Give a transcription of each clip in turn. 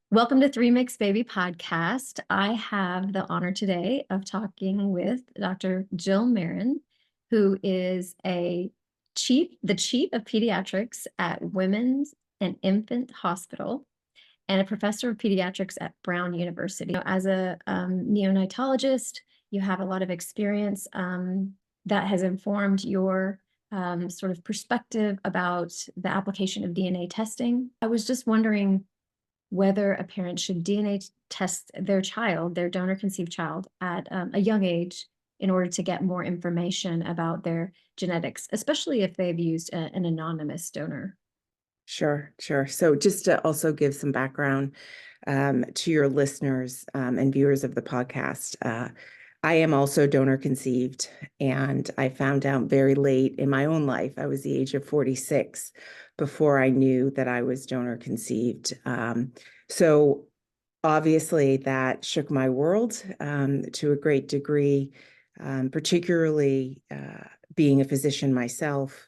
Welcome to Three Mixed Baby Podcast. I have the honor today of talking with Dr. Jill Maron, who is the chief of pediatrics at Women's and Infant Hospital and a professor of pediatrics at Brown University. As a neonatologist, you have a lot of experience that has informed your sort of perspective about the application of DNA testing. I was just wondering whether a parent should DNA test their child, their donor-conceived child, at a young age in order to get more information about their genetics, especially if they've used an anonymous donor. Sure. So just to also give some background to your listeners and viewers of the podcast, I am also donor conceived, and I found out very late in my own life. I was the age of 46 before I knew that I was donor conceived. So obviously that shook my world to a great degree, particularly being a physician myself,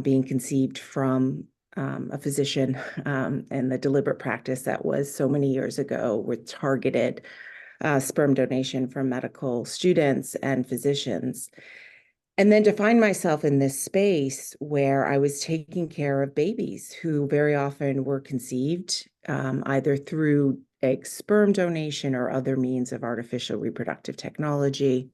being conceived from a physician and the deliberate practice that was so many years ago with targeted sperm donation from medical students and physicians. And then to find myself in this space where I was taking care of babies who very often were conceived either through egg sperm donation or other means of artificial reproductive technology.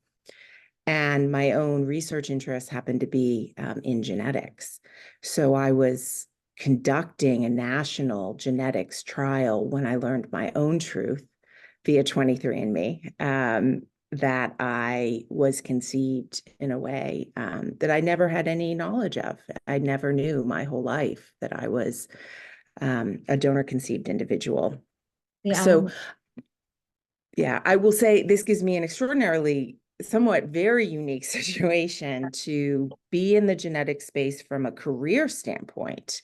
And my own research interests happened to be in genetics. So I was conducting a national genetics trial when I learned my own truth via 23andMe, that I was conceived in a way that I never had any knowledge of. I never knew my whole life that I was a donor-conceived individual. Yeah. So, yeah, I will say this gives me an extraordinarily somewhat very unique situation to be in the genetic space from a career standpoint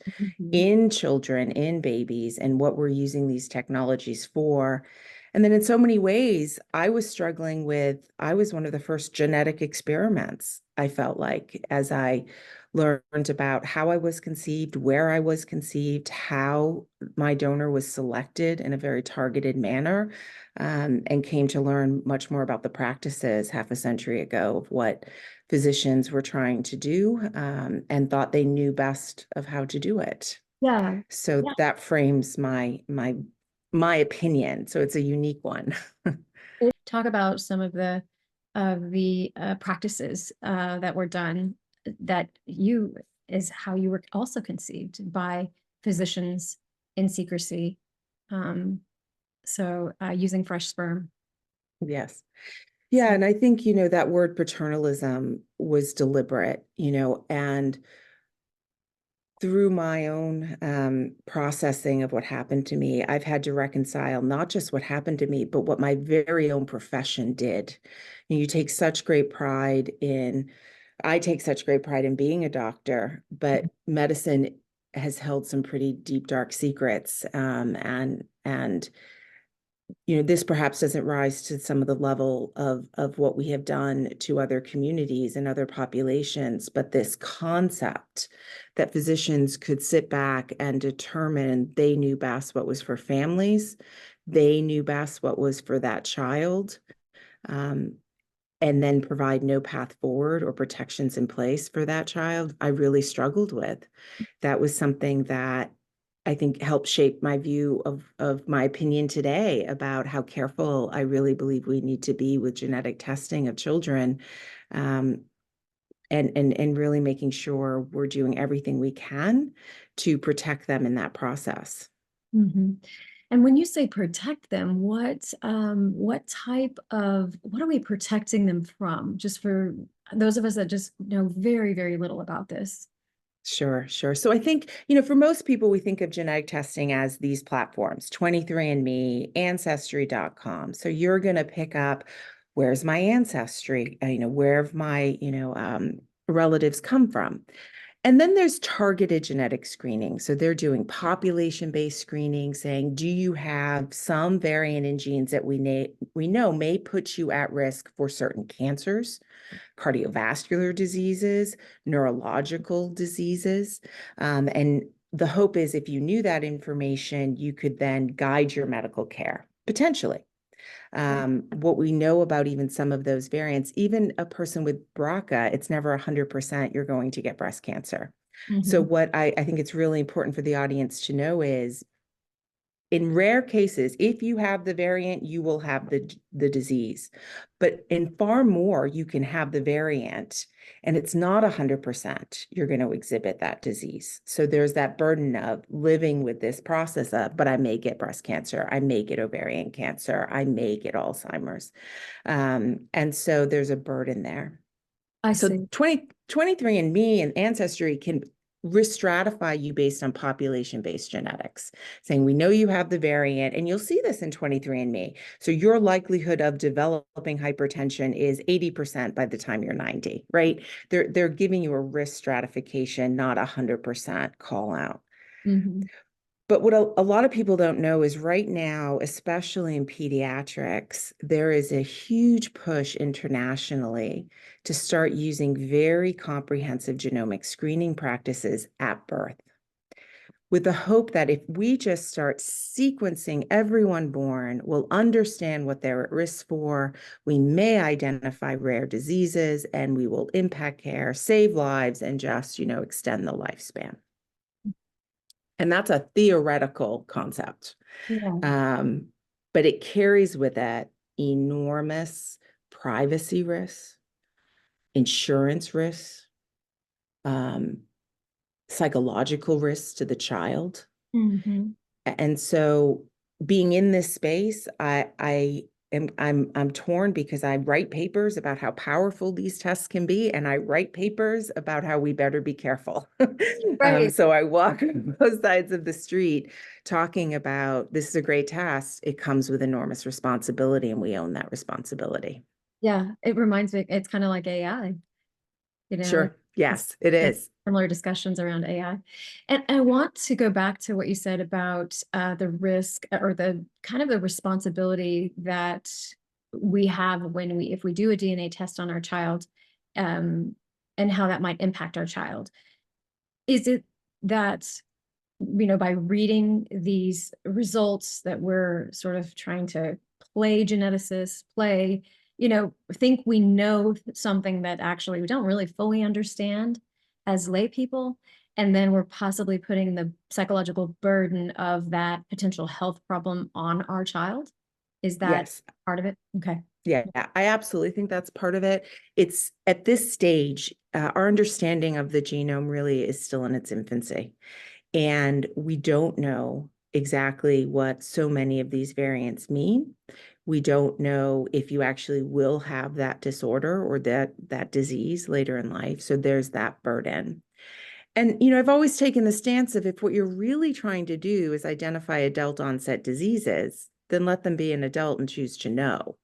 in children, in babies, and what we're using these technologies for. And then in so many ways, I was one of the first genetic experiments, I felt like, as I learned about how I was conceived, where I was conceived, how my donor was selected in a very targeted manner, and came to learn much more about the practices half a century ago of what physicians were trying to do, and thought they knew best of how to do it. Yeah. So that frames my opinion. So it's a unique one. Talk about some of the practices that were done that is how you were also conceived by physicians in secrecy. So using fresh sperm. Yes. Yeah. And I think, that word paternalism was deliberate, and through my own processing of what happened to me, I've had to reconcile not just what happened to me, but what my very own profession did. And I take such great pride in being a doctor, but medicine has held some pretty deep, dark secrets. And this perhaps doesn't rise to some of the level of what we have done to other communities and other populations, but this concept that physicians could sit back and determine they knew best what was for families, they knew best what was for that child, and then provide no path forward or protections in place for that child, I really struggled with. That was something that I think helped shape my view of my opinion today about how careful I really believe we need to be with genetic testing of children, and really making sure we're doing everything we can to protect them in that process. Mm-hmm. And when you say protect them, what are we protecting them from? Just for those of us that just know very, very little about this. Sure. So I think, for most people, we think of genetic testing as these platforms, 23andMe, Ancestry.com. So you're going to pick up, where's my ancestry? Where have my, relatives come from? And then there's targeted genetic screening. So they're doing population-based screening, saying, do you have some variant in genes that we know may put you at risk for certain cancers, cardiovascular diseases, neurological diseases, and the hope is if you knew that information, you could then guide your medical care, potentially. What we know about even some of those variants, even a person with BRCA, it's never 100% you're going to get breast cancer. So Mhm. what I think it's really important for the audience to know is, in rare cases, if you have the variant, you will have the disease. But in far more, you can have the variant, and it's not 100% you're going to exhibit that disease. So there's that burden of living with this process of, but I may get breast cancer, I may get ovarian cancer, I may get Alzheimer's. And so there's a burden there. I So see. 23andMe and Ancestry can risk stratify you based on population-based genetics, saying we know you have the variant, and you'll see this in 23andMe. So your likelihood of developing hypertension is 80% by the time you're 90, right? They're giving you a risk stratification, not 100% call out. Mhm. But what a lot of people don't know is right now, especially in pediatrics, there is a huge push internationally to start using very comprehensive genomic screening practices at birth, with the hope that if we just start sequencing everyone born, we'll understand what they're at risk for, we may identify rare diseases, and we will impact care, save lives, and just, extend the lifespan. And that's a theoretical concept. Yeah. Um, but it carries with it enormous privacy risks, insurance risks, um, psychological risks to the child. Mhm. And so being in this space, I'm torn because I write papers about how powerful these tests can be, and I write papers about how we better be careful. Right. So I walk on both sides of the street talking about this is a great test. It comes with enormous responsibility, and we own that responsibility. Yeah, it reminds me, it's kind of like AI, you know, Sure. Yes, it is. similar discussions around AI. And I want to go back to what you said about the risk or the kind of the responsibility that we have when if we do a DNA test on our child, um, and how that might impact our child. Is it that, by reading these results that we're sort of trying to play geneticists, think we know something that actually we don't really fully understand as lay people, and then we're possibly putting the psychological burden of that potential health problem on our child? Is that Yes. part of it? Okay. Yeah, I absolutely think that's part of it. It's at this stage, our understanding of the genome really is still in its infancy. And we don't know exactly what so many of these variants mean. We don't know if you actually will have that disorder or that disease later in life. So there's that burden. And, I've always taken the stance of if what you're really trying to do is identify adult onset diseases, then let them be an adult and choose to know.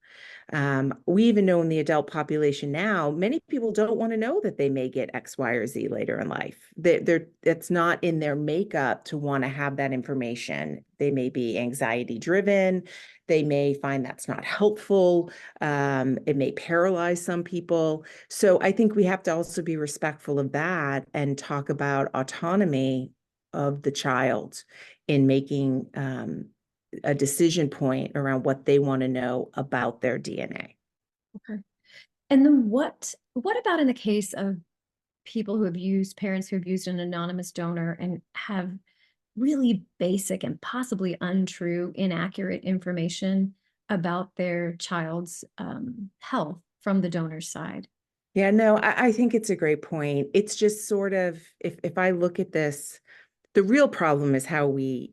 We even know in the adult population now, many people don't want to know that they may get X, Y, or Z later in life. It's not in their makeup to want to have that information. They may be anxiety driven. They may find that's not helpful. It may paralyze some people. So I think we have to also be respectful of that and talk about autonomy of the child in making a decision point around what they want to know about their DNA. Okay. And then what about in the case of parents who have used an anonymous donor and have really basic and possibly untrue, inaccurate information about their child's health from the donor's side? Yeah, no, I think it's a great point. It's just sort of, if I look at this, the real problem is how we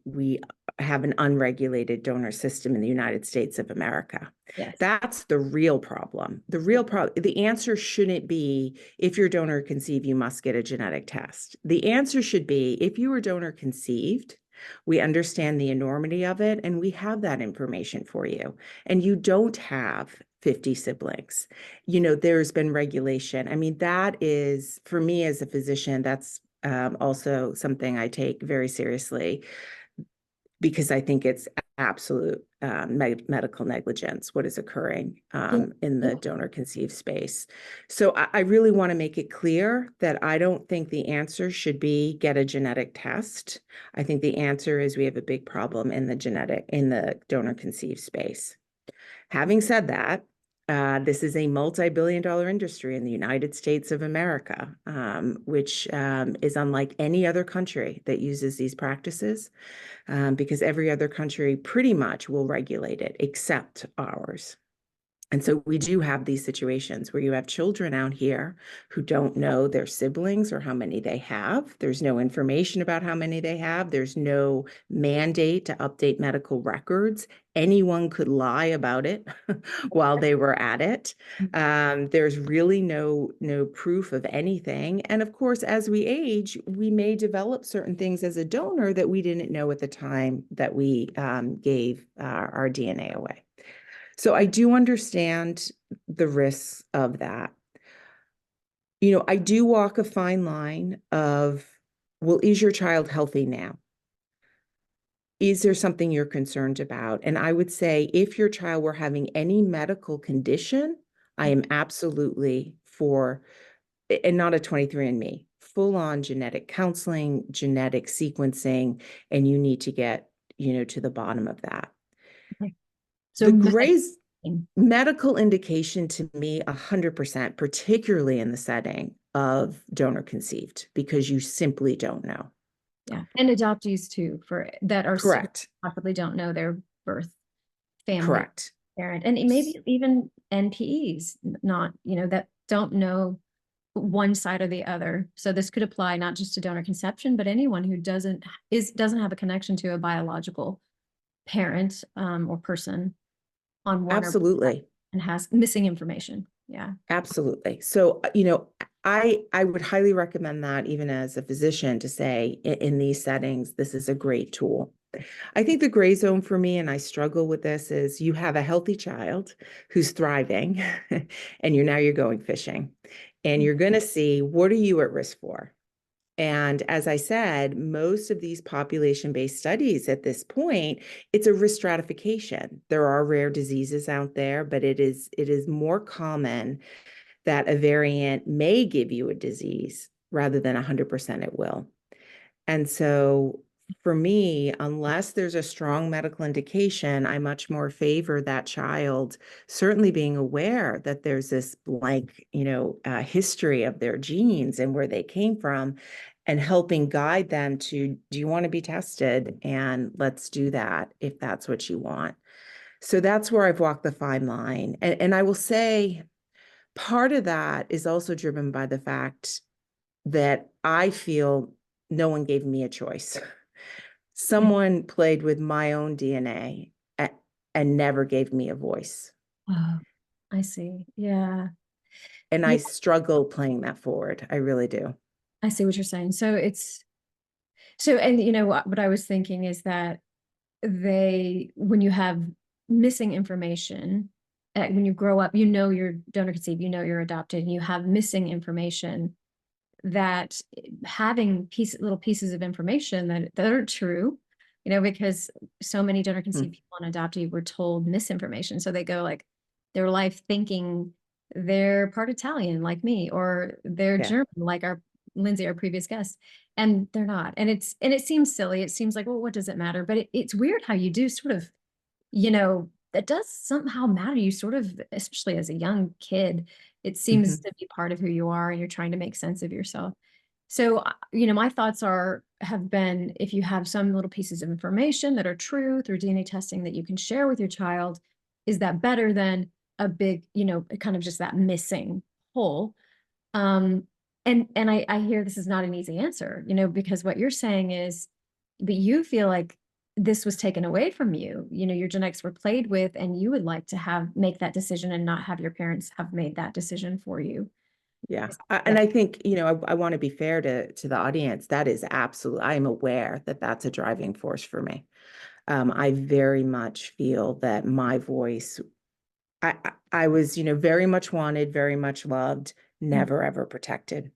have an unregulated donor system in the United States of America. Yes. That's the real problem. The answer shouldn't be if you're donor conceived, you must get a genetic test. The answer should be if you were donor conceived, we understand the enormity of it, and we have that information for you. And you don't have 50 siblings. There's been regulation. I mean, that is, for me as a physician, that's also something I take very seriously. because I think it's absolute medical negligence what is occurring Yeah. in the Yeah. donor conceived space. So I really want to make it clear that I don't think the answer should be get a genetic test. I think the answer is we have a big problem in the donor conceived space. Having said that, this is a multi-billion-dollar industry in the United States of America, which is unlike any other country that uses these practices, because every other country pretty much will regulate it except ours. And so we do have these situations where you have children out here who don't know their siblings or how many they have. There's no information about how many they have. There's no mandate to update medical records. Anyone could lie about it while they were at it. There's really no proof of anything. And of course, as we age, we may develop certain things as a donor that we didn't know at the time that we gave our DNA away. So I do understand the risks of that. I do walk a fine line of, well, is your child healthy now? Is there something you're concerned about? And I would say if your child were having any medical condition, I am absolutely for, and not a 23andMe, full on genetic counseling, genetic sequencing, and you need to get, to the bottom of that. Okay. So The medical indication to me, 100%, particularly in the setting of donor conceived, because you simply don't know. yeah, and adoptees too, for that are Correct. possibly don't know their birth family Correct. parent, and maybe even NPEs, not that don't know one side or the other. So this could apply not just to donor conception, but anyone who doesn't have a connection to a biological parent or person on one or Absolutely. and has missing information. Yeah. Absolutely. So, I would highly recommend that even as a physician to say in these settings, this is a great tool. I think the gray zone for me, and I struggle with this, is you have a healthy child who's thriving and you're going fishing and you're going to see, what are you at risk for? And as I said, most of these population-based studies at this point, it's a risk stratification. There are rare diseases out there, but it is more common that a variant may give you a disease rather than 100% it will. And so for me, unless there's a strong medical indication, I much more favor that child certainly being aware that there's this blank, history of their genes and where they came from, and helping guide them to, do you want to be tested? And let's do that if that's what you want. So that's where I've walked the fine line. And I will say part of that is also driven by the fact that I feel no one gave me a choice. Someone played with my own DNA and never gave me a voice. Oh, I see. Yeah. And Yeah, I struggle playing that forward. I really do. I see what you're saying. So and what I was thinking is that when you have missing information, when you grow up, you're donor conceived, you're adopted, and you have missing information, that having little pieces of information that are true, because so many donor conceived people and adoptee were told misinformation. So they go like their life thinking they're part Italian like me, or they're German like our Lindsay, our previous guest, and they're not. And it seems silly. It seems like, well, what does it matter? But it's weird how you do sort of, that does somehow matter. You sort of, especially as a young kid, it seems to be part of who you are, and you're trying to make sense of yourself. So, my thoughts have been, if you have some little pieces of information that are true through DNA testing that you can share with your child, is that better than a big, kind of just that missing hole? And I hear this is not an easy answer, because what you're saying is, but you feel like this was taken away from you, your genetics were played with, and you would like to make that decision and not have your parents have made that decision for you. Yeah. And I think, I want to be fair to the audience. That is absolutely, I am aware that that's a driving force for me. I very much feel that my voice, I was, very much wanted, very much loved, never ever protected.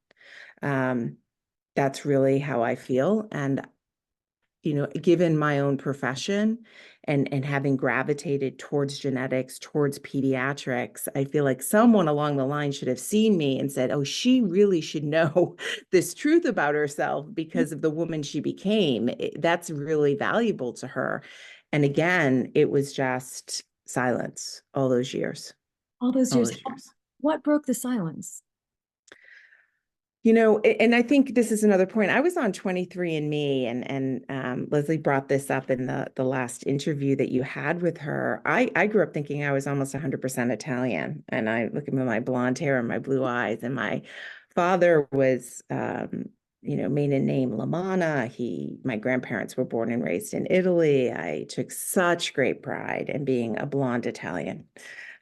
That's really how I feel. And, given my own profession and having gravitated towards genetics, towards pediatrics, I feel like someone along the line should have seen me and said, oh, she really should know this truth about herself because of the woman she became. That's really valuable to her. And again, it was just silence all those years, All those all years. those years. What broke the silence? And I think this is another point. I was on 23andMe, and Leslie brought this up in the last interview that you had with her. I grew up thinking I was almost 100% Italian, and I look at my blonde hair and my blue eyes, and my father was, maiden name Lamanna. My grandparents were born and raised in Italy. I took such great pride in being a blonde Italian.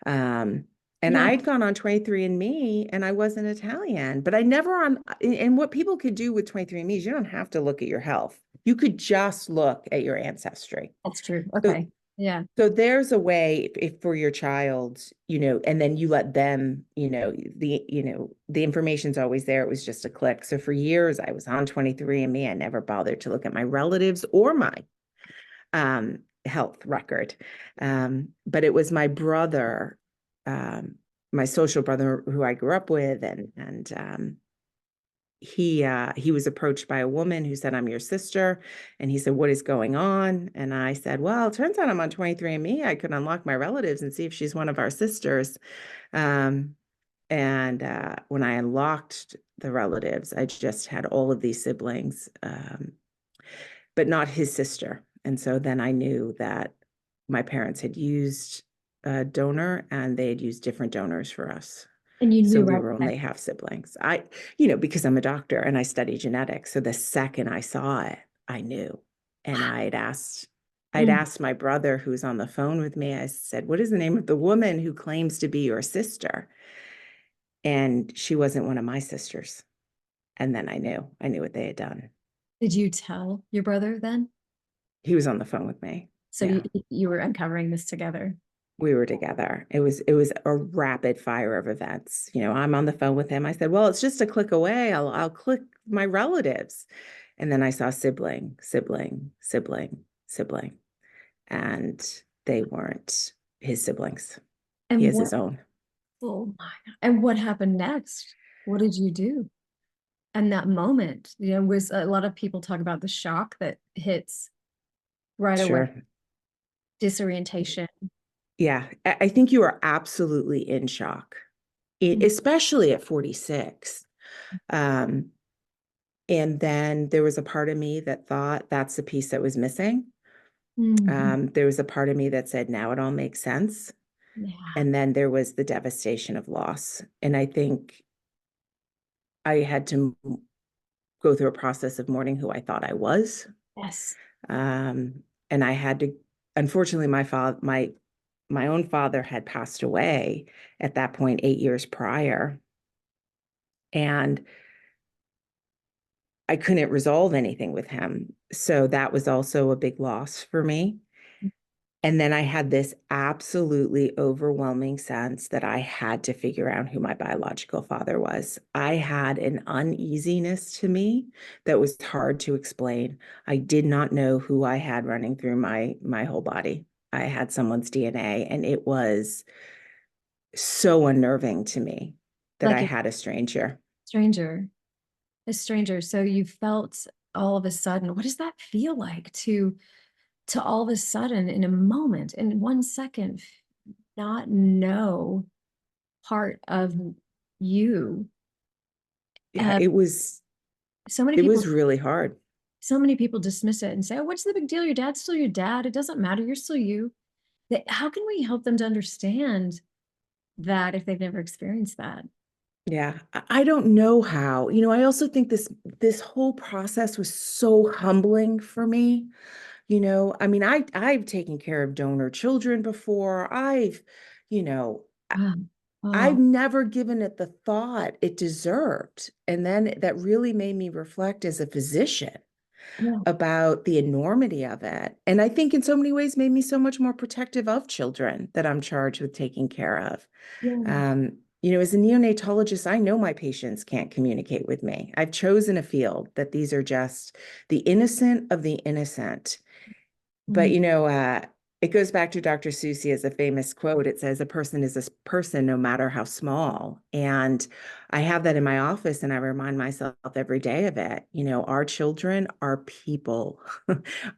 Um, and Yeah, I'd gone on 23andMe and I wasn't Italian, but I never and what people could do with 23andMe is you don't have to look at your health. You could just look at your ancestry. that's true. So, Okay. Yeah. so there's a way if for your child, and then you let them, the information's always there. It was just a click. So for years I was on 23andMe. I never bothered to look at my relatives or my health record. But it was my brother, my social brother who I grew up with, and he was approached by a woman who said, I'm your sister. And he said, what is going on? And I said, well, it turns out I'm on 23andMe. I could unlock my relatives and see if she's one of our sisters. And when I unlocked the relatives, I just had all of these siblings, but not his sister. And so then I knew that my parents had used a donor and they had used different donors for us. And you So knew we right were then. only half siblings. Because I'm a doctor and I study genetics. So the second I saw it, I knew. And I'd Mm. asked my brother who's on the phone with me, I said, what is the name of the woman who claims to be your sister? And she wasn't one of my sisters. And then I knew what they had done. Did you tell your brother then? He was on the phone with me. So Yeah. you were uncovering this together. We were together. It was a rapid fire of events. I'm on the phone with him. I said, well, it's just a click away. I'll click my relatives. And then I saw sibling, sibling, sibling, sibling. And they weren't his siblings. He And has what, his own. oh my God. And what happened next? What did you do? And that moment, was a lot of people talk about the shock that hits right away, Sure. disorientation. Yeah. I think you are absolutely in shock, Mm. especially at 46. Um, and then there was a part of me that thought that's the piece that was missing. Mhm. There was a part of me that said, now it all makes sense. Yeah. And then there was the devastation of loss. And I think I had to go through a process of mourning who I thought I was. Yes. And I had to, unfortunately, my own father had passed away at that point 8 years prior. And I couldn't resolve anything with him. So that was also a big loss for me. And then I had this absolutely overwhelming sense that I had to figure out who my biological father was. I had an uneasiness to me that was hard to explain. I did not know who I had running through my whole body. I had someone's DNA, and it was so unnerving to me that I Like a had a stranger. stranger, a stranger. So you felt all of a sudden, what does that feel like to all of a sudden in a moment, in 1 second, not know part of you? Yeah, Uh, it was so many it people was really hard. so many people dismiss it and say, oh, what's the big deal? Your dad's still your dad. It doesn't matter. You're still you. How can we help them to understand that if they've never experienced that? Yeah, I don't know how. I also think this whole process was so humbling for me. I mean, I've taken care of donor children before. You know, I- Wow. I've Oh, never given it the thought it deserved. And then that really made me reflect as a physician yeah, about the enormity of it. And I think in so many ways made me so much more protective of children that I'm charged with taking care of. yeah. Um, as a neonatologist, I know my patients can't communicate with me. I've chosen a field that these are just the innocent of the innocent. But, Mm, it goes back to Dr. Seuss has a famous quote. It says, a person is a person, no matter how small. And I have that in my office, and I remind myself every day of it. Our children are people.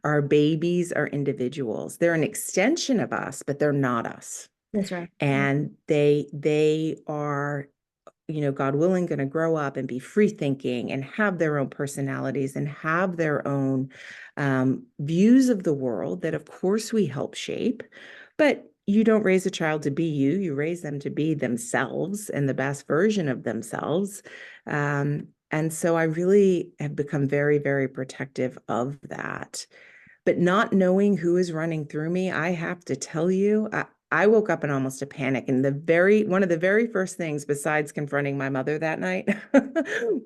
Our babies are individuals. They're an extension of us, but they're not us. that's right. Yeah. And they are, God willing, going to grow up and be free thinking and have their own personalities and have their own views of the world that, of course, we help shape. But you don't raise a child to be you, you raise them to be themselves and the best version of themselves. And so I really have become very, very protective of that. But not knowing who is running through me, I have to tell you, I woke up in almost a panic. And one of the very first things, besides confronting my mother that night,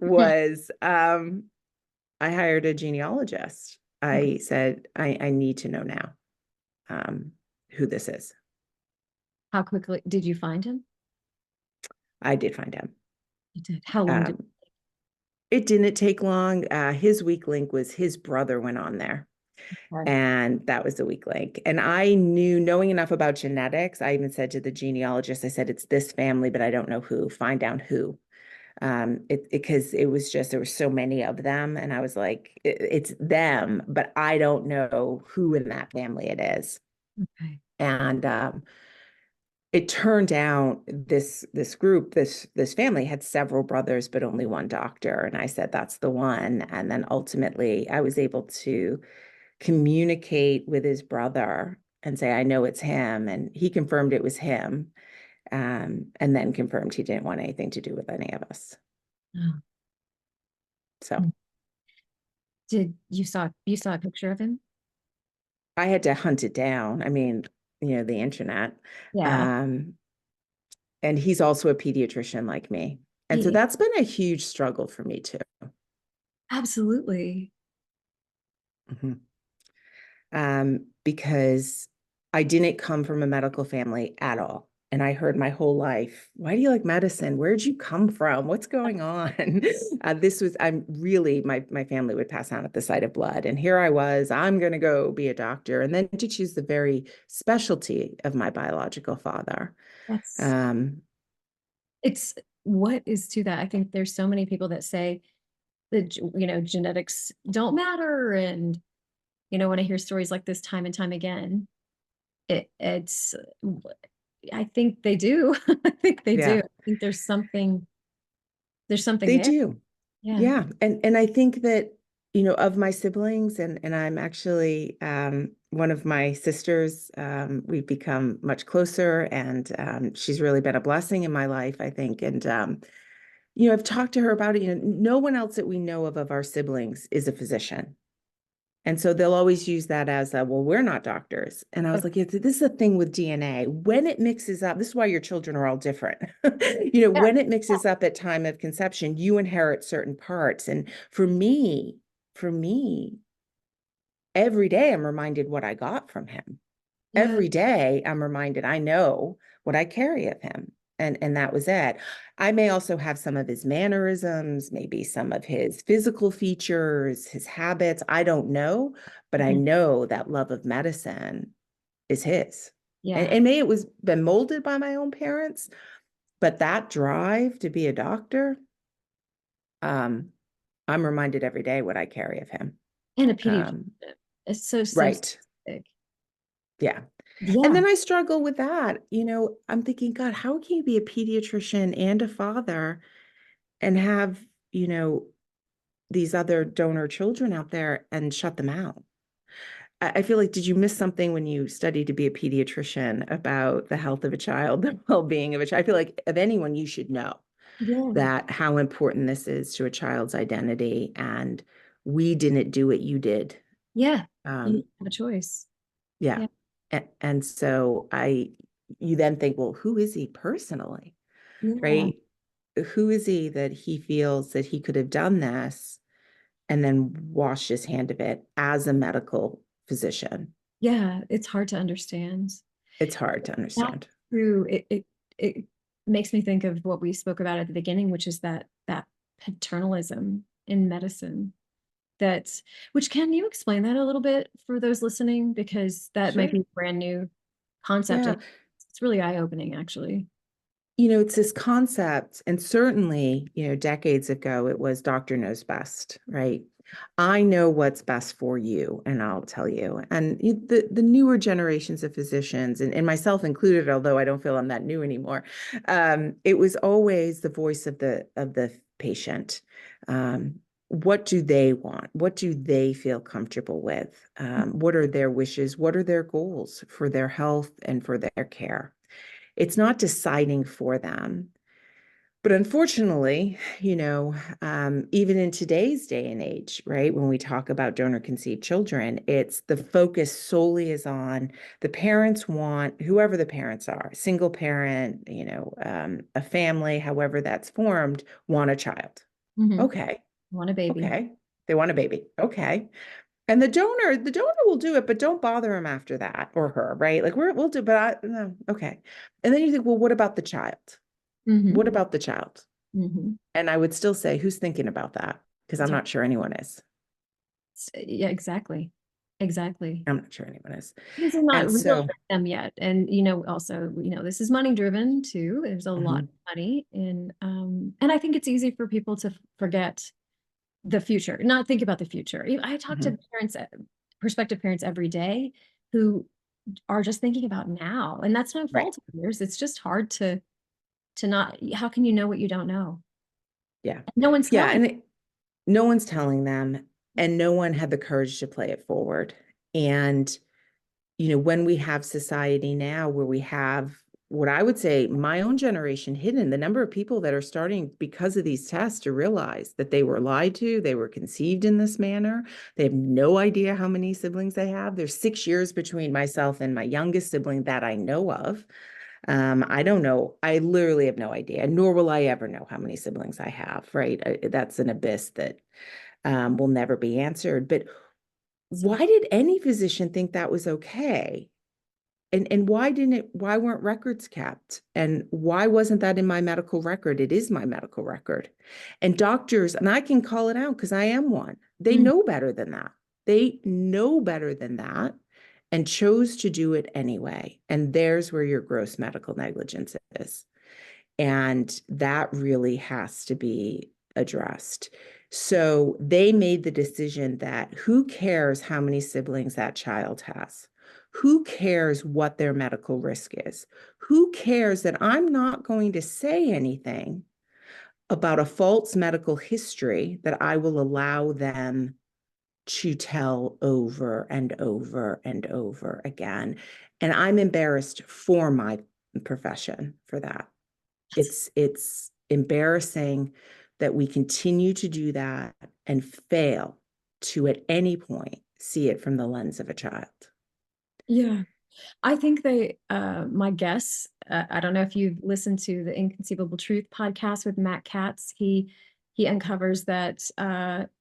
was I hired a genealogist. Okay. I said, I need to know now who this is. How quickly did you find him? I did find him. You did. How long did Um, it didn't take long. His weak link was his brother went on there. okay. And that was the weak link. And I knew, knowing enough about genetics, I even said to the genealogist, I said, it's this family, but I don't know who. Find out who. Because it was just, there were so many of them. And I was like, it's them, but I don't know who in that family it is. Okay. And it turned out this family had several brothers, but only one doctor. And I said, that's the one. And then ultimately I was able to communicate with his brother and say, I know it's him. And he confirmed it was him, and then confirmed he didn't want anything to do with any of us. Oh. So Mm. Did you saw a picture of him? I had to hunt it down. I mean, the internet. Yeah. Um, and he's also a pediatrician like me. And so He, that's been a huge struggle for me too. absolutely. Mhm. Because I didn't come from a medical family at all. And I heard my whole life, why do you like medicine? Where'd you come from? What's going on? I'm really, my family would pass out at the sight of blood. And here I was, I'm going to go be a doctor. And then to choose the very specialty of my biological father. That's Um, it's what is to that. I think there's so many people that say that genetics don't matter, and when I hear stories like this time and time again, it's I think they do. I think they do. yeah, I think there's something they there. do. Yeah. Yeah. And I think that, of my siblings, and I'm actually one of my sisters, we've become much closer, and she's really been a blessing in my life, I think. And I've talked to her about it. No one else that we know of our siblings is a physician. And so they'll always use that as a, well, we're not doctors. And I was Okay. like, yeah, this is a thing with DNA. When it mixes up, this is why your children are all different. Yeah. When it mixes up at time of conception, you inherit certain parts. And for me, every day I'm reminded what I got from him. Yeah. Every day I'm reminded I know what I carry of him. And that was it. I may also have some of his mannerisms, maybe some of his physical features, his habits. I don't know, but I Mhm. know that love of medicine is his. And, Yeah. and may it was been molded by my own parents, but that drive to be a doctor, um, I'm reminded every day what I carry of him. And a pediatrician. Um, It's so right. specific. Yeah. And Yeah. then I struggle with that. I'm thinking, God, how can you be a pediatrician and a father and have, you know, these other donor children out there and shut them out? I feel like, did you miss something when you studied to be a pediatrician about the health of a child, the well-being of a child? I feel like of anyone, you should know Yeah. that how important this is to a child's identity. And we didn't do what you did. Yeah. You Um, have a choice. yeah. Yeah. And so you then think, well, who is he personally? Yeah. Right? Who is he that he feels that he could have done this and then washed his hand of it as a medical physician? Yeah. It's hard to understand. It's hard to That's understand. true. It makes me think of what we spoke about at the beginning, which is that paternalism in medicine. That's which can you explain that a little bit for those listening? Because that might Sure. be a brand new concept Yeah. and it's really eye-opening, actually. It's this concept, and certainly, decades ago, it was doctor knows best, right? I know what's best for you, and I'll tell you. And the newer generations of physicians, and myself included, although I don't feel I'm that new anymore, it was always the voice of the patient. What do they want? What do they feel comfortable with? What are their wishes? What are their goals for their health and for their care? It's not deciding for them. But unfortunately, even in today's day and age, right, when we talk about donor conceived children, it's the focus solely is on the parents want, whoever the parents are, single parent, a family, however that's formed, want a child. Hmm. Okay. Want a baby. Okay. They want a baby. Okay. And the donor will do it, but don't bother him after that or her, right? Like we'll do, but no, okay. And then you think, well, what about the child? Hmm. What about the child? Hmm. And I would still say, who's thinking about that? Because I'm Yeah. not sure anyone is. Yeah, exactly. Exactly. I'm not sure anyone is. This is not And real so, for them yet. And also, this is money driven too. There's a lot of mhm, money and I think it's easy for people to forget the future, not think about the future. I talk to mhm, parents, prospective parents every day who are just thinking about now. And that's no right. fault of yours. It's just hard to not, how can you know what you don't know? Yeah. No one's Yeah. telling. And no one's telling them, and no one had the courage to play it forward. And when we have society now where we have what I would say my own generation hidden, the number of people that are starting because of these tests to realize that they were lied to, they were conceived in this manner. They have no idea how many siblings they have. There's 6 years between myself and my youngest sibling that I know of. I don't know. I literally have no idea, nor will I ever know how many siblings I have, right? That's an abyss that will never be answered. But So, why did any physician think that was okay? And why weren't records kept? And why wasn't that in my medical record? It is my medical record. And doctors, and I can call it out because I am one, they mm, know better than that. They know better than that and chose to do it anyway. And there's where your gross medical negligence is. And that really has to be addressed. So they made the decision that who cares how many siblings that child has? Who cares what their medical risk is? Who cares that I'm not going to say anything about a false medical history that I will allow them to tell over and over and over again? And I'm embarrassed for my profession for that. It's embarrassing that we continue to do that and fail to at any point see it from the lens of a child. yeah. I think my guess, I don't know if you've listened to the Inconceivable Truth podcast with Matt Katz. He uncovers that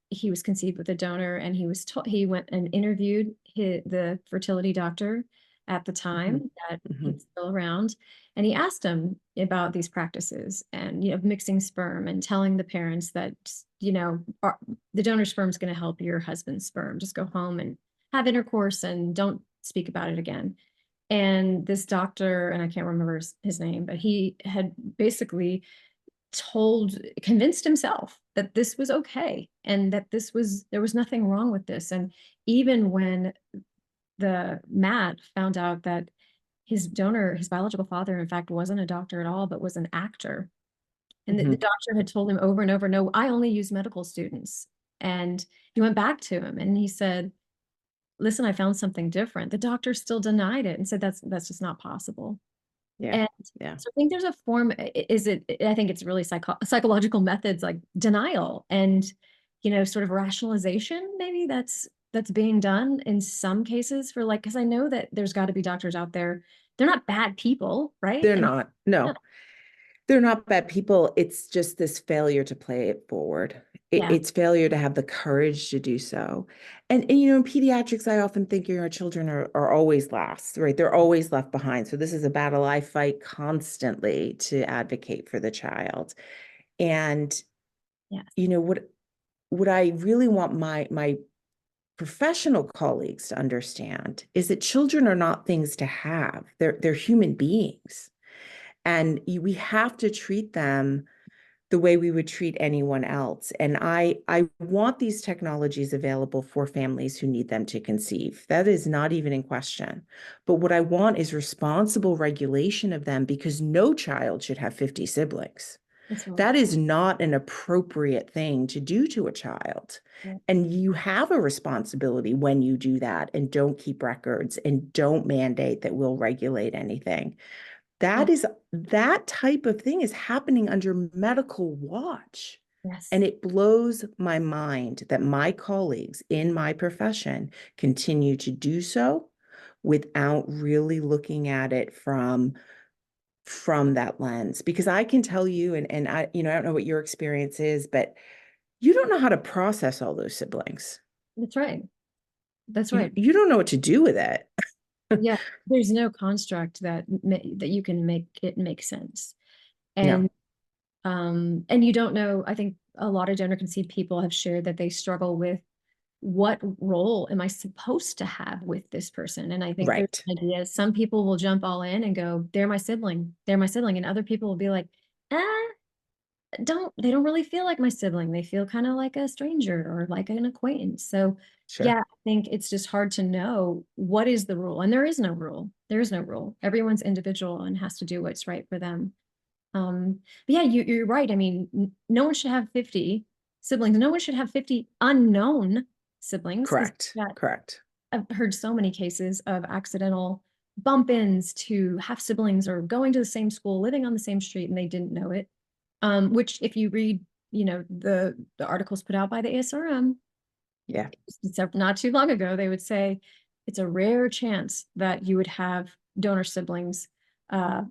he was conceived with a donor, and he went and interviewed the fertility doctor at the Mhm, time that he mhm, was still around, and he asked him about these practices and mixing sperm and telling the parents that the donor sperm is going to help your husband's sperm. Just go home and have intercourse and don't speak about it again. And this doctor, and I can't remember his name, but he had basically convinced himself that this was okay and that there was nothing wrong with this. And even when the Matt found out that his biological father, in fact, wasn't a doctor at all, but was an actor. And the mhm. doctor had told him over and over, no, I only use medical students. And he went back to him and he said, listen, I found something different. The doctor still denied it and said that's just not possible. Yeah, And yeah. so I think there's a form, I think it's really psychological methods like denial and, sort of rationalization, maybe that's being done in some cases for because I know that there's got to be doctors out there. They're not bad people, right? They're I mean, not. yeah. No, they're not bad people. It's just this failure to play it forward. Yeah. It's failure to have the courage to do so. And in pediatrics, I often think, children are always last, right? They're always left behind. So this is a battle I fight constantly to advocate for the child. And, Yes. What I really want my professional colleagues to understand is that children are not things to have. They're human beings. And we have to treat them the way we would treat anyone else. And I want these technologies available for families who need them to conceive. That is not even in question. But what I want is responsible regulation of them, because no child should have 50 siblings. That's right. That is not an appropriate thing to do to a child. Yeah. And you have a responsibility when you do that and don't keep records and don't mandate that we'll regulate anything. Yeah. That type of thing is happening under medical watch. Yes. And it blows my mind that my colleagues in my profession continue to do so without really looking at it from that lens. Because I can tell you, and I don't know what your experience is, but you don't know how to process all those siblings. That's right. That's You right. you don't know what to do with it. Yeah. There's no construct that you can make it make sense. No, And you don't know, I think a lot of donor conceived people have shared that they struggle with what role am I supposed to have with this person? And I think there's right. an idea, some people will jump all in and go, they're my sibling, they're my sibling. And other people will be like, ah, they don't really feel like my sibling. They feel kind of like a stranger or like an acquaintance. So yeah, Sure. I think it's just hard to know what is the rule. And there is no rule. There is no rule. Everyone's individual and has to do what's right for them. But yeah, you're right. I mean, no one should have 50 siblings. No one should have 50 unknown siblings, because Correct. Correct. I've heard so many cases of accidental bump ins to half siblings or going to the same school, living on the same street, and they didn't know it. Which if you read, the articles put out by the ASRM, Yeah. not too long ago, they would say it's a rare chance that you would have donor siblings uh,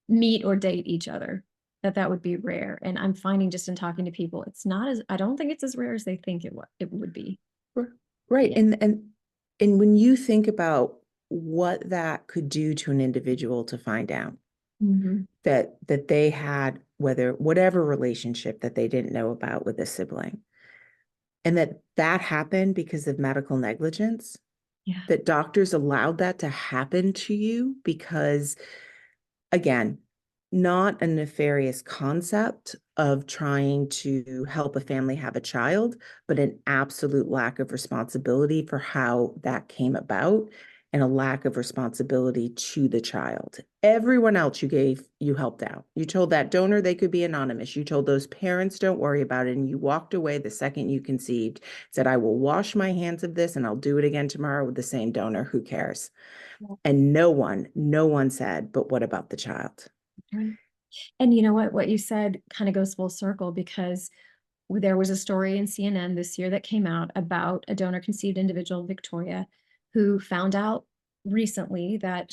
meet or date each other, that would be rare. And I'm finding, just in talking to people, I don't think it's as rare as they think it would be. Right. Yeah. And when you think about what that could do to an individual to find out Mhm. that they had whatever relationship that they didn't know about with a sibling, and that happened because of medical negligence, Yeah. that doctors allowed that to happen to you because, again, not a nefarious concept of trying to help a family have a child, but an absolute lack of responsibility for how that came about and a lack of responsibility to the child. Everyone else you helped out. You told that donor they could be anonymous. You told those parents, don't worry about it. And you walked away the second you conceived, said, I will wash my hands of this and I'll do it again tomorrow with the same donor. Who cares? And no one said, but what about the child? Right. And you know what you said kind of goes full circle, because there was a story in CNN this year that came out about a donor conceived individual, Victoria, who found out recently that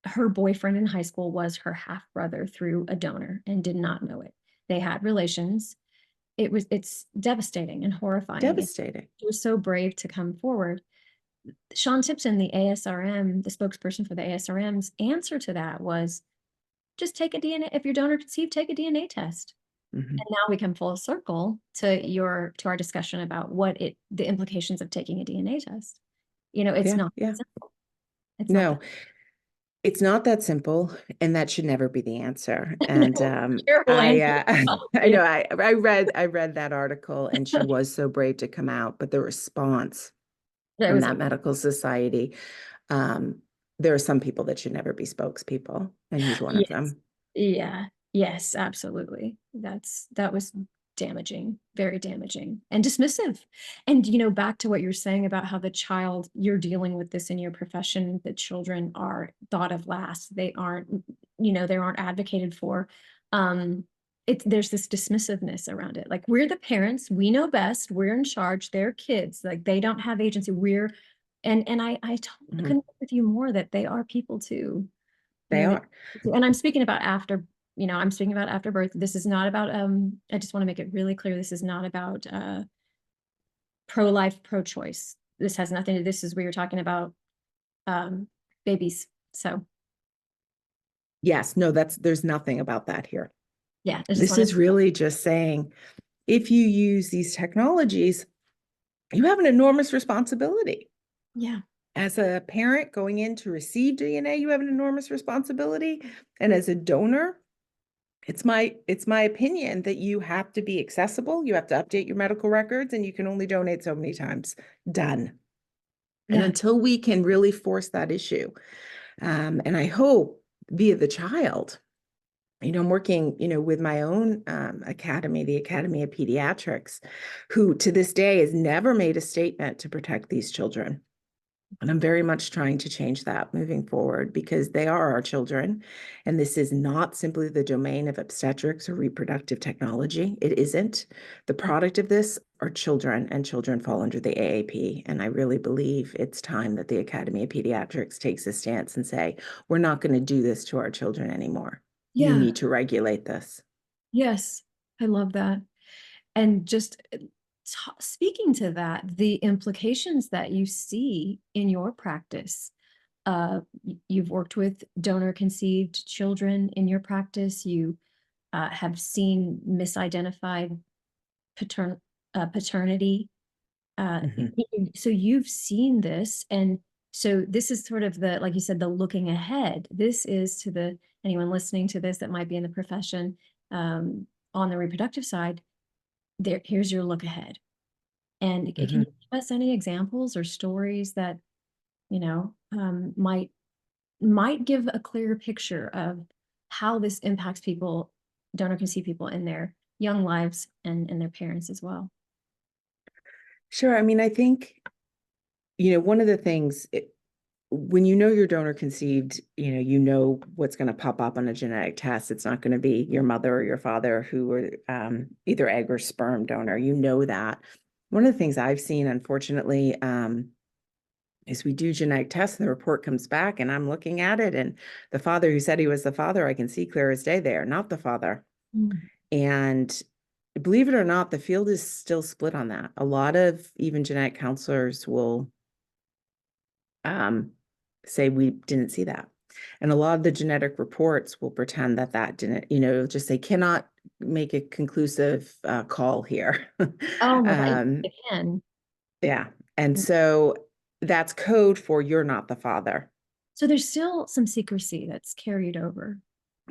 her boyfriend in high school was her half brother through a donor and did not know it. They had relations. It's devastating and horrifying. And Devastating. she was so brave to come forward. Sean Tipton, the ASRM, the spokesperson for the ASRM's answer to that was, just take a DNA. If you're donor conceived, take a DNA test. Mhm. And now we come full circle to our discussion about the implications of taking a DNA test. It's Yeah, not yeah. simple. It's not that. No, it's not that simple, and that should never be the answer. And No, terrible I answer. I know I read that article, and she was so brave to come out, but the response That from was that medical society, um, there are some people that should never be spokespeople, and he's one of yes. them. Yeah. Yes, absolutely. That was damaging, very damaging and dismissive. And back to what you're saying about how you're dealing with this in your profession, the children are thought of last. They aren't advocated for. Um, there's this dismissiveness around it. Like, we're the parents, we know best, we're in charge, they're kids, like they don't have agency. And I Mhm. couldn't agree with you more that they are people too. They are. And I'm speaking about after I'm speaking about after birth. This is not about, I just want to make it really clear. This is not about pro-life, pro-choice. This has nothing to, this is where you're talking about um, babies. So Yes, no, there's nothing about that here. yeah, I just This wanted is to, really just saying, if you use these technologies, you have an enormous responsibility. yeah, As a parent going in to receive DNA, you have an enormous responsibility. And as a donor, it's my opinion that you have to be accessible. You have to update your medical records, and you can only donate so many times. Done. And yeah, until we can really force that issue, and I hope via the child, I'm working, with my own academy, the Academy of Pediatrics, who to this day has never made a statement to protect these children. And I'm very much trying to change that moving forward, because they are our children. And this is not simply the domain of obstetrics or reproductive technology. It isn't. The product of this are children, and children fall under the AAP. And I really believe it's time that the Academy of Pediatrics takes a stance and say, we're not going to do this to our children anymore. You yeah, need to regulate this. yes, I love that. And just speaking to that, the implications that you see in your practice. You've worked with donor conceived children in your practice. You have seen misidentified paternity. Mhm. So you've seen this, and so this is sort of the, like you said, the looking ahead. This is to the anyone listening to this that might be in the profession on the reproductive side. Here's your look ahead. And can you Mhm. give us any examples or stories that might give a clearer picture of how this impacts people, donor conceived people in their young lives and their parents as well? Sure. I mean, I think, one of the things, when you're donor conceived, what's going to pop up on a genetic test. It's not going to be your mother or your father who were either egg or sperm donor. You know that. One of the things I've seen, unfortunately, is we do genetic tests and the report comes back and I'm looking at it, and the father who said he was the father, I can see clear as day they are not the father. Mm. And believe it or not, the field is still split on that. A lot of even genetic counselors will say we didn't see that. And a lot of the genetic reports will pretend that didn't, just say cannot make a conclusive call here. Oh my God, um, it can. yeah. And so that's code for you're not the father. So there's still some secrecy that's carried over.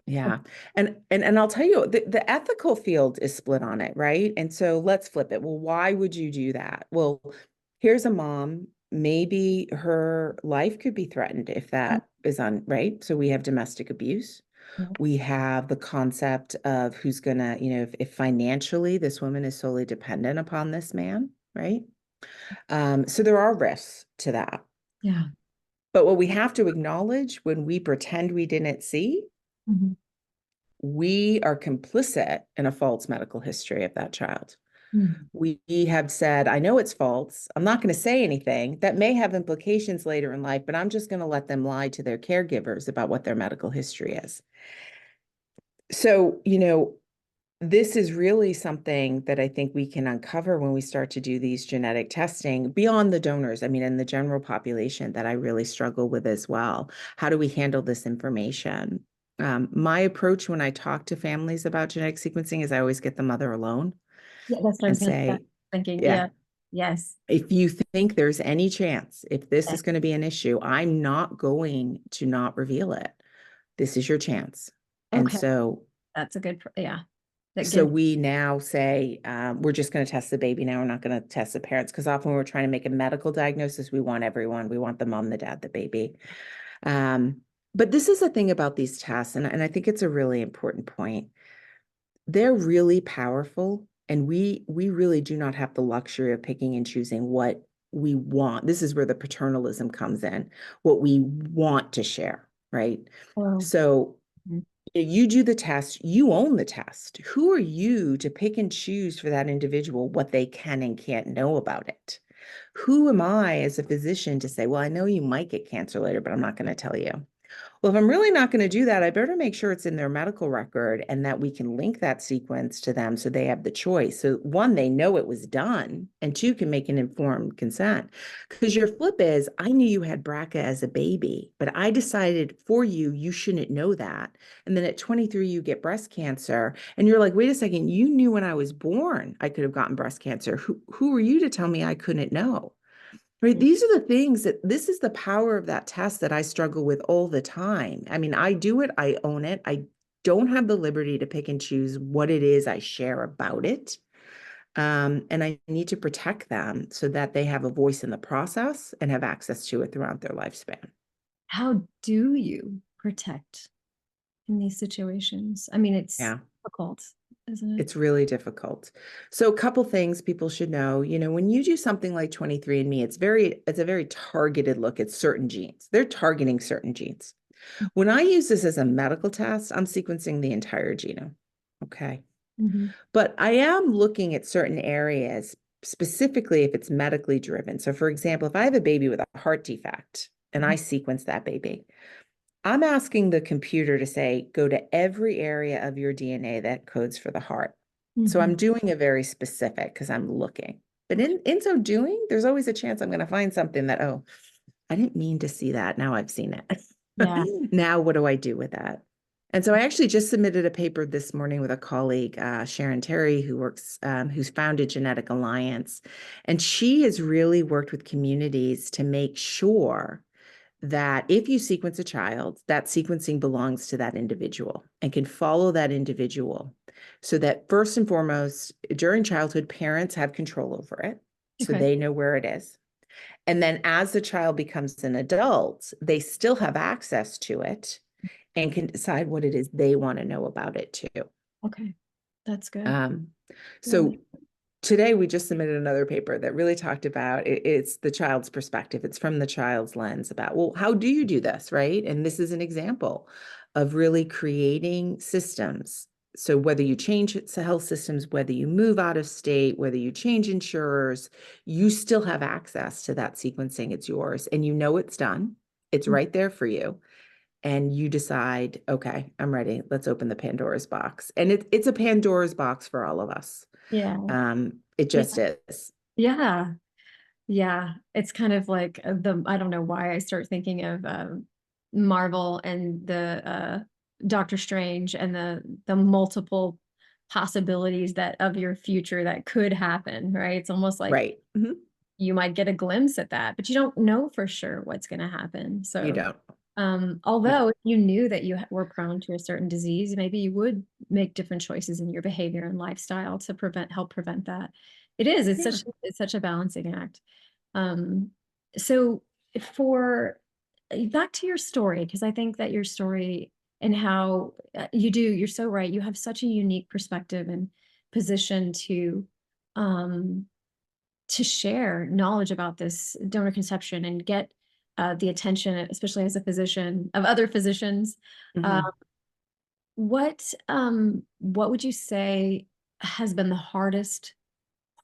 Yeah. And I'll tell you, the ethical field is split on it, right? And so let's flip it. Well, why would you do that? Well, here's a mom, maybe her life could be threatened if that is on, right? So we have domestic abuse. We have the concept of who's gonna, if financially this woman is solely dependent upon this man, right? So there are risks to that. Yeah. But what we have to acknowledge when we pretend we didn't see, Mhm. we are complicit in a false medical history of that child. Mhm. We have said, I know it's false. I'm not going to say anything that may have implications later in life, but I'm just going to let them lie to their caregivers about what their medical history is. So, this is really something that I think we can uncover when we start to do these genetic testing beyond the donors. I mean, in the general population that I really struggle with as well. How do we handle this information? My approach when I talk to families about genetic sequencing is I always get the mother alone Yeah, that's what I and was gonna say, thinking. yeah, Yeah. Yes. if you think there's any chance, if this Yeah. is going to be an issue, I'm not going to not reveal it. This is your chance. And Okay. so That's a good, yeah. That So gives, we now say, we're just going to test the baby now. We're not going to test the parents, because often when we're trying to make a medical diagnosis, we want everyone. We want the mom, the dad, the baby. Um, but this is the thing about these tests, and I think it's a really important point. They're really powerful, and we really do not have the luxury of picking and choosing what we want. This is where the paternalism comes in, what we want to share, right? oh, So mhm. you do the test, you own the test. Who are you to pick and choose for that individual what they can and can't know about it? Who am I as a physician to say, well, I know you might get cancer later, but I'm not going to tell you. Well, if I'm really not going to do that, I better make sure it's in their medical record and that we can link that sequence to them so they have the choice. So, one, they know it was done, and two, can make an informed consent. Because your flip is, I knew you had BRCA as a baby, but I decided for you, you shouldn't know that. And then at 23, you get breast cancer. And you're like, wait a second, you knew when I was born I could have gotten breast cancer. Who were you to tell me I couldn't know? Right. Mm. These are the things that this is the power of that test that I struggle with all the time. I mean, I do it, I own it. I don't have the liberty to pick and choose what it is I share about it. And I need to protect them so that they have a voice in the process and have access to it throughout their lifespan. How do you protect in these situations? I mean, it's Yeah. difficult, isn't it? It's really difficult. So a couple things people should know, when you do something like 23andMe, it's a very targeted look at certain genes. They're targeting certain genes. When I use this as a medical test, I'm sequencing the entire genome. Okay. Mm-hmm. But I am looking at certain areas, specifically if it's medically driven. So for example, if I have a baby with a heart defect and I sequence that baby, I'm asking the computer to say, go to every area of your DNA that codes for the heart. So Mm-hmm. I'm doing a very specific because I'm looking. But Okay. in so doing, there's always a chance I'm going to find something that, oh, I didn't mean to see that. Now I've seen Yeah. it. Now what do I do with that? And so I actually just submitted a paper this morning with a colleague, Sharon Terry, who's founded Genetic Alliance. And she has really worked with communities to make sure that if you sequence a child, that sequencing belongs to that individual and can follow that individual. So that first and foremost, during childhood, parents have control over it. So Okay. they know where it is. And then as the child becomes an adult, they still have access to it and can decide what it is they want to know about it too. Okay. That's good. Um, Yeah. so today we just submitted another paper that really talked about it's the child's perspective. It's from the child's lens about, well, how do you do this, right? And this is an example of really creating systems. So whether you change health systems, whether you move out of state, whether you change insurers, you still have access to that sequencing. It's yours, and you know it's done. It's Mm. right there for you. And you decide, okay, I'm ready. Let's open the Pandora's box. And it's a Pandora's box for all of us. Yeah. It Yeah. just is. Yeah. Yeah. It's kind of like I don't know why I start thinking of Marvel and the Doctor Strange and the multiple possibilities that of your future that could happen, right? It's almost like Right. Mhm. you might get a glimpse at that, but you don't know for sure what's going to happen. You So, don't. You although if you knew that you were prone to a certain disease, maybe you would make different choices in your behavior and lifestyle to help prevent that. yeah. It's such a balancing act. Um, so for back to your story, because I think that your story and how you're so right. You have such a unique perspective and position um, to share knowledge about this donor conception and get the attention, especially as a physician, of other physicians. Uh, Mhm. what would you say has been the hardest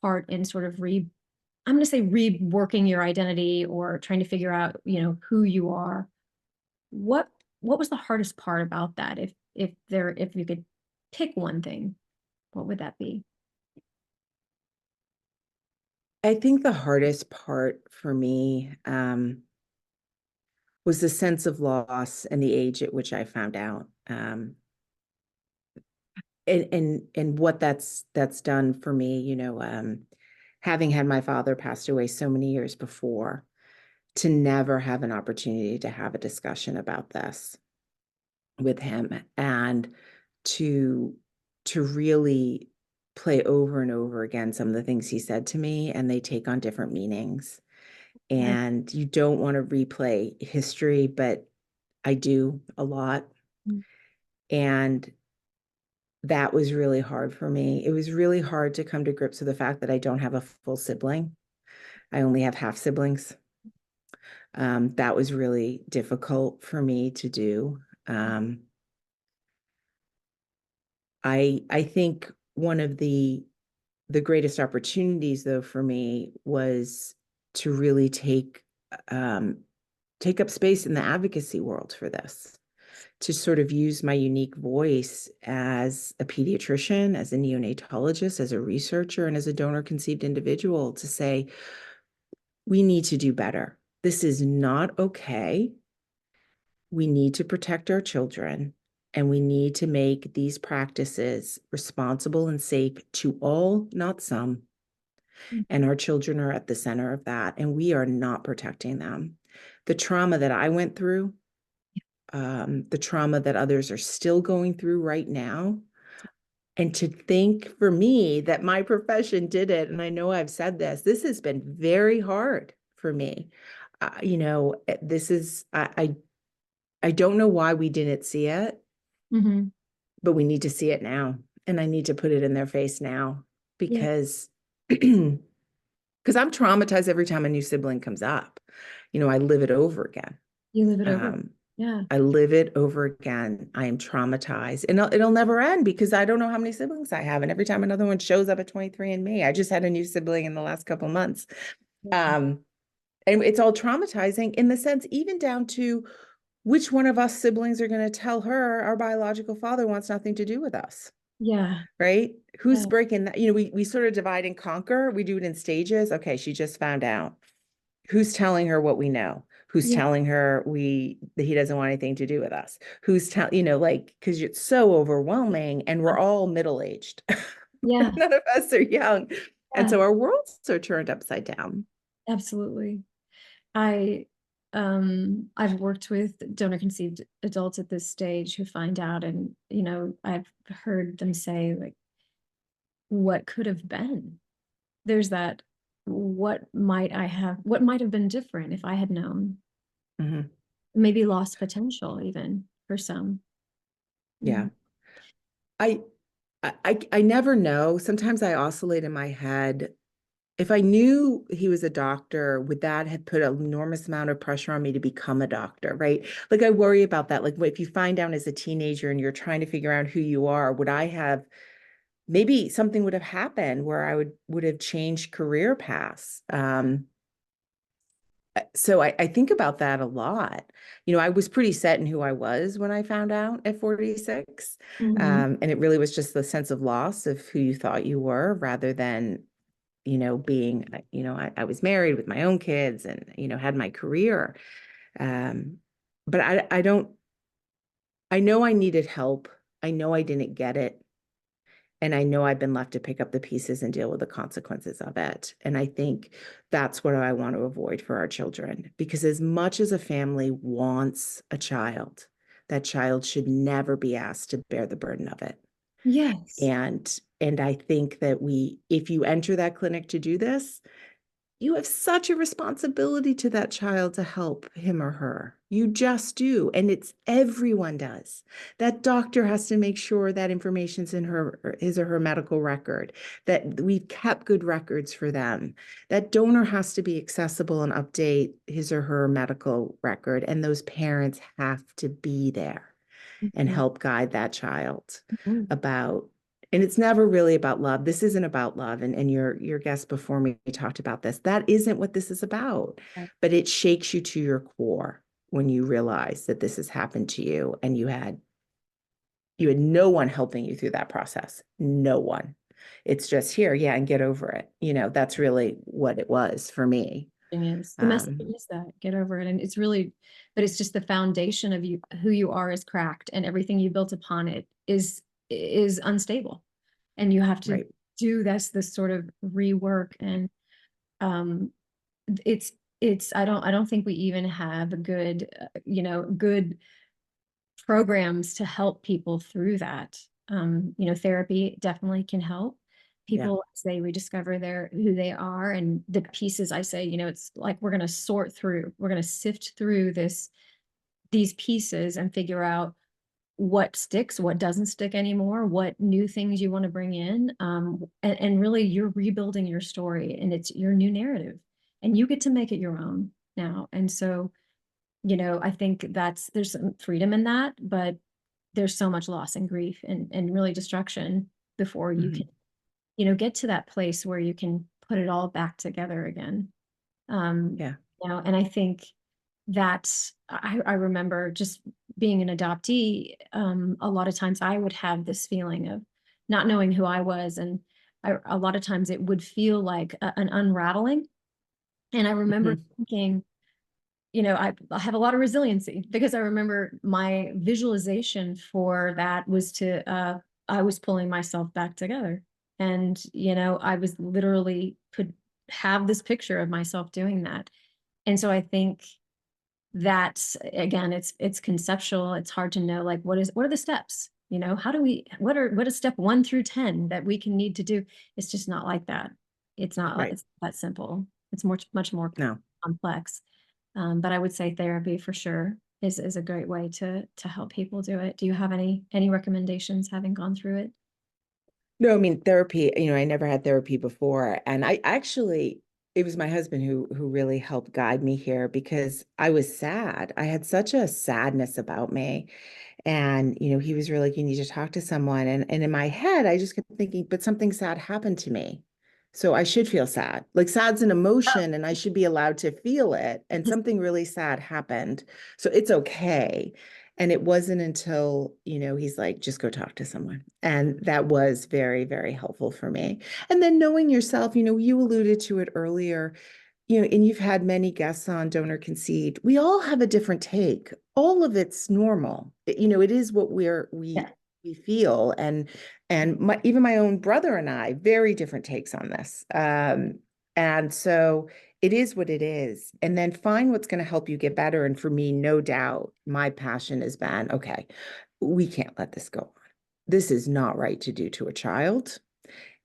part in sort of I'm going to say reworking your identity or trying to figure out, who you are. What what was the hardest part about that? If you could pick one thing, what would that be? I think the hardest part for me was the sense of loss and the age at which I found out. And what that's done for me, having had my father passed away so many years before, to never have an opportunity to have a discussion about this with him and to really play over and over again some of the things he said to me, and they take on different meanings. Okay. And you don't want to replay history, but I do a lot. Mm. And that was really hard for me. It was really hard to come to grips with the fact that I don't have a full sibling. I only have half siblings. That was really difficult for me to do. Um, I think one of the greatest opportunities though for me was to really take um, take up space in the advocacy world for this, to sort of use my unique voice as a pediatrician, as a neonatologist, as a researcher, and as a donor conceived individual to say, we need to do better. This is not okay. We need to protect our children, and we need to make these practices responsible and safe to all, not some. And our children are at the center of that, and we are not protecting them. The trauma that I went through, the trauma that others are still going through right now. And to think for me that my profession did it, and I know I've said this has been very hard for me. This is, I don't know why we didn't see it, Mm-hmm. but we need to see it now. And I need to put it in their face now Yeah. because, because I'm traumatized every time a new sibling comes up. I live it over again. You live it over. Um, Yeah. I live it over again. I am traumatized, and it'll never end because I don't know how many siblings I have. And every time another one shows up at 23andMe, I just had a new sibling in the last couple of months. Yeah. And it's all traumatizing in the sense, even down to which one of us siblings are going to tell her our biological father wants nothing to do with us, Yeah. right? Who's Yeah. breaking that? We sort of divide and conquer. We do it in stages. Okay, she just found out. Who's telling her what we know? Who's Yeah. telling her that he doesn't want anything to do with us? Who's telling, because it's so overwhelming, and we're all middle-aged. Yeah. None of us are young. And Yeah. so our worlds are turned upside down. Absolutely. I I've worked with donor conceived adults at this stage who find out, and I've heard them say, like, what could have been? There's that, what might have been different if I had known? Mhm. Maybe lost potential even for some. Yeah. Mhm. I, I never know. Sometimes I oscillate in my head. If I knew he was a doctor, would that have put an enormous amount of pressure on me to become a doctor, right? Like, I worry about that. Like, if you find out as a teenager and you're trying to figure out who you are, would I have, maybe something would have happened where I would have changed career paths. So I think about that a lot. I was pretty set in who I was when I found out at 46. Mhm. And it really was just the sense of loss of who you thought you were rather than being, I was married with my own kids and, had my career. But I know I needed help. I know I didn't get it. And I know I've been left to pick up the pieces and deal with the consequences of it. And I think that's what I want to avoid for our children, because as much as a family wants a child, that child should never be asked to bear the burden of it. Yes. And I think that if you enter that clinic to do this, you have such a responsibility to that child to help him or her. You just do. And everyone does. That doctor has to make sure that information's in his or her medical record, that we've kept good records for them. That donor has to be accessible and update his or her medical record. And those parents have to be there and Mhm. help guide that child Mhm. about. And it's never really about love. This isn't about love. And your guest before me talked about this. That isn't what this is about. Right. But it shakes you to your core when you realize that this has happened to you and you had no one helping you through that process. No one. It's just here, yeah, and get over it. That's really what it was for me. Is the message Um, is that get over it, and it's really, but it's just the foundation of who you are is cracked, and everything you built upon it is unstable, and you have to right. do this sort of rework. And um it's I don't think we even have a good good programs to help people through that. Therapy definitely can help Yeah. people as they rediscover who they are, and the pieces. I say, it's like we're going to we're going to sift through these pieces and figure out what sticks, what doesn't stick anymore, what new things you want to bring in. And really you're rebuilding your story, and it's your new narrative, and you get to make it your own now. And so, I think there's some freedom in that, but there's so much loss and grief and really destruction before you Mhm. can, get to that place where you can put it all back together again. Um, Yeah. and I think that I remember just being an adoptee, a lot of times I would have this feeling of not knowing who I was. And a lot of times it would feel like an unraveling. And I remember Mhm. thinking, I have a lot of resiliency because I remember my visualization for that was I was pulling myself back together. And, I was literally could have this picture of myself doing that. And so I think that again, it's conceptual. It's hard to know like what are the steps? How do we what is step 1 through 10 that we can need to do? It's just not like that. Right. It's that simple. It's much more No. complex. But I would say therapy for sure is a great way to help people do it. Do you have any recommendations having gone through it? No, I mean therapy, I never had therapy before. And I actually, it was my husband who really helped guide me here because I was sad. I had such a sadness about me. And, he was really like, you need to talk to someone. And in my head, I just kept thinking, but something sad happened to me. So I should feel sad. Like sad's an emotion and I should be allowed to feel it. And something really sad happened. So it's okay. And it wasn't until, he's like, just go talk to someone. And that was very, very helpful for me. And then knowing yourself, you alluded to it earlier, and you've had many guests on Donor Conceived. We all have a different take. All of it's normal. It is what Yeah. we feel. And even my own brother and I, very different takes on this. And so it is what it is. And then find what's going to help you get better. And for me, no doubt, my passion has been, okay, we can't let this go on. This is not right to do to a child.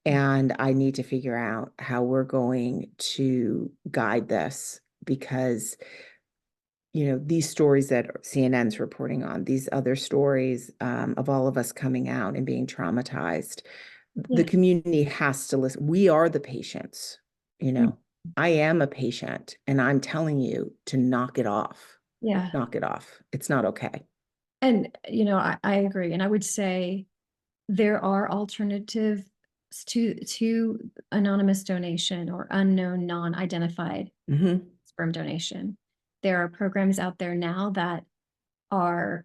And I need to figure out how we're going to guide this because, these stories that CNN's reporting on, these other stories of all of us coming out and being traumatized, the Yeah. community has to listen. We are the patients, you Mm. know. I am a patient and I'm telling you to knock it off. Yeah. Knock it off. It's not okay. And I agree. And I would say there are alternatives to anonymous donation or unknown non-identified Hmm. sperm donation. There are programs out there now that are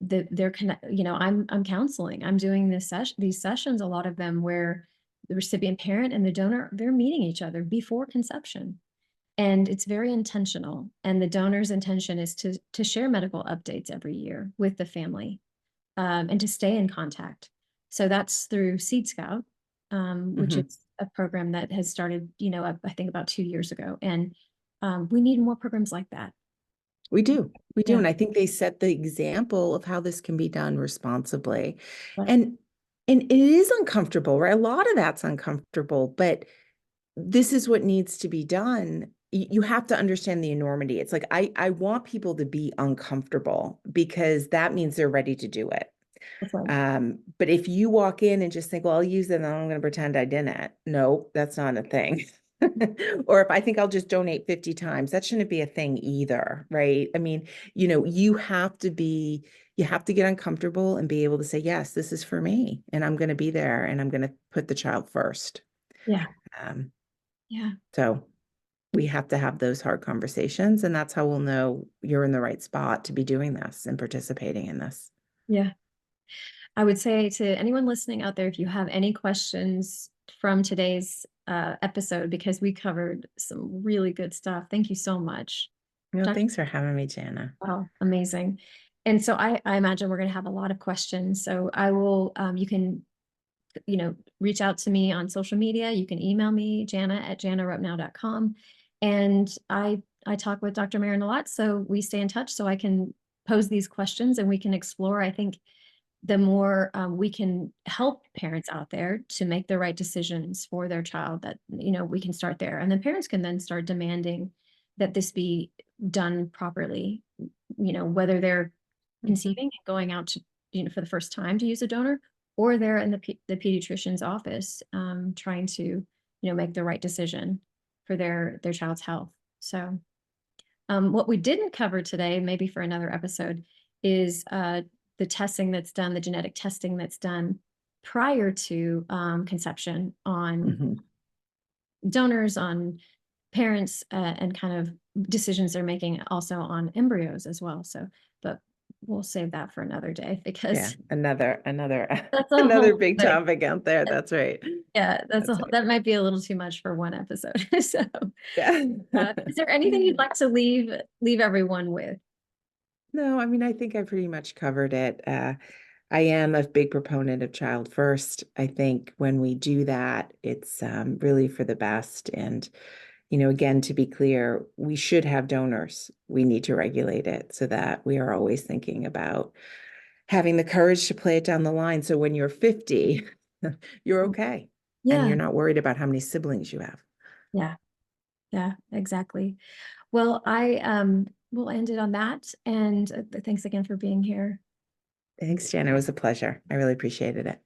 they're connect, I'm counseling. I'm doing these sessions, a lot of them where the recipient parent and the donor, they're meeting each other before conception. And it's very intentional. And the donor's intention is to share medical updates every year with the family, and to stay in contact. So that's through Seed Scout, which Hmm. is a program that has started, I think about 2 years ago. And we need more programs like that. We do. We do. Yeah. And I think they set the example of how this can be done responsibly. Right. And and it is uncomfortable, right? A lot of that's uncomfortable, but this is what needs to be done. You have to understand the enormity. It's like I want people to be uncomfortable because that means they're ready to do it. That's right. But if you walk in and just think, well, I'll use it and I'm going to pretend I didn't. No, that's not a thing. Or if I think I'll just donate 50 times, that shouldn't be a thing either, right? I mean, you have to get uncomfortable and be able to say, yes, this is for me, and I'm going to be there and I'm going to put the child first. Yeah. Um, Yeah. so we have to have those hard conversations, and that's how we'll know you're in the right spot to be doing this and participating in this. Yeah. I would say to anyone listening out there, if you have any questions from today's episode, because we covered some really good stuff. Thank you so much. No, Dr. thanks for having me, Jana. Wow, amazing. And so I imagine we're going to have a lot of questions. So I will, you can, reach out to me on social media. You can email me, Jana@janarupnow.com. And I talk with Dr. Maron a lot. So we stay in touch so I can pose these questions and we can explore. I think the more we can help parents out there to make the right decisions for their child, that we can start there, and then parents can then start demanding that this be done properly, whether they're conceiving and going out to for the first time to use a donor, or they're in the pediatrician's office, trying to make the right decision for their child's health. So what we didn't cover today, maybe for another episode, is the testing that's done, the genetic testing that's done prior to conception on Mhm. donors, on parents, and kind of decisions they're making also on embryos as well. So, but we'll save that for another day Yeah, because another that's a another whole big thing. topic out there. That's right. Yeah, That's right. that might be a little too much for one episode. So, Yeah. is there anything you'd like to leave everyone with? No, I mean, I think I pretty much covered it. I am a big proponent of child first. I think when we do that, it's really for the best. And, again, to be clear, we should have donors. We need to regulate it so that we are always thinking about having the courage to play it down the line. So when you're 50, you're okay. And Yeah, you're not worried about how many siblings you have. yeah, yeah, exactly. Well, I will end it on that. And thanks again for being here. Thanks, Jana. It was a pleasure. I really appreciated it.